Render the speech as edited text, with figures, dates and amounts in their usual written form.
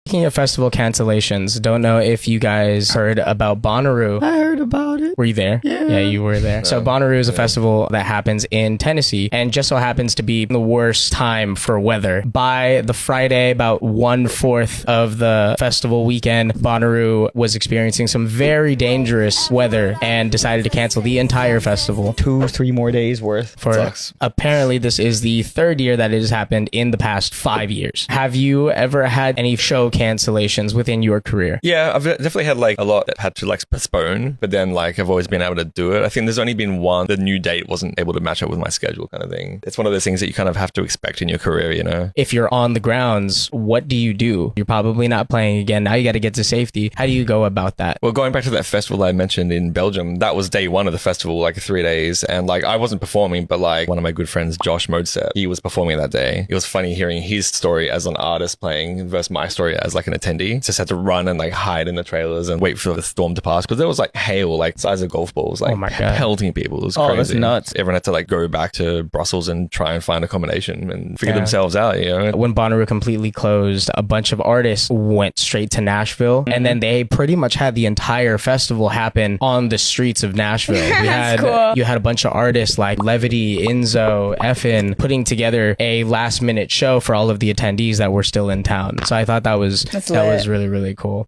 Speaking of festival cancellations, don't know if you guys heard about Bonnaroo. I heard about it. Were you there? Yeah. You were there. So Bonnaroo is a festival that happens in Tennessee and just so happens to be the worst time for weather. By the Friday, about 1/4 of the festival weekend, Bonnaroo was experiencing some very dangerous weather and decided to cancel the entire festival. 2-3 more days worth. Sucks. Apparently, this is the third year that it has happened in the past 5 years. Have you ever had any show cancellations within your career? Yeah, I've definitely had like a lot that had to like postpone, but then like I've always been able to do it. I think there's only been one, the new date wasn't able to match up with my schedule kind of thing. It's one of those things that you kind of have to expect in your career, you know? If you're on the grounds, what do you do? You're probably not playing again. Now you got to get to safety. How do you go about that? Well, going back to that festival I mentioned in Belgium, that was day one of the festival, like 3 days. And like I wasn't performing, but like one of my good friends, Josh Modset, he was performing that day. It was funny hearing his story as an artist playing versus my story as like an attendee. Just had to run and like hide in the trailers and wait for the storm to pass because there was like hail, like size of golf balls, like pelting people. It was crazy. That's nuts. Everyone had to like go back to Brussels and try and find accommodation and figure themselves out, you know? When Bonnaroo completely closed, a bunch of artists went straight to Nashville and then they pretty much had the entire festival happen on the streets of Nashville. You had a bunch of artists like Levity, Enzo, Effin putting together a last minute show for all of the attendees that were still in town. So I thought that was really, really cool.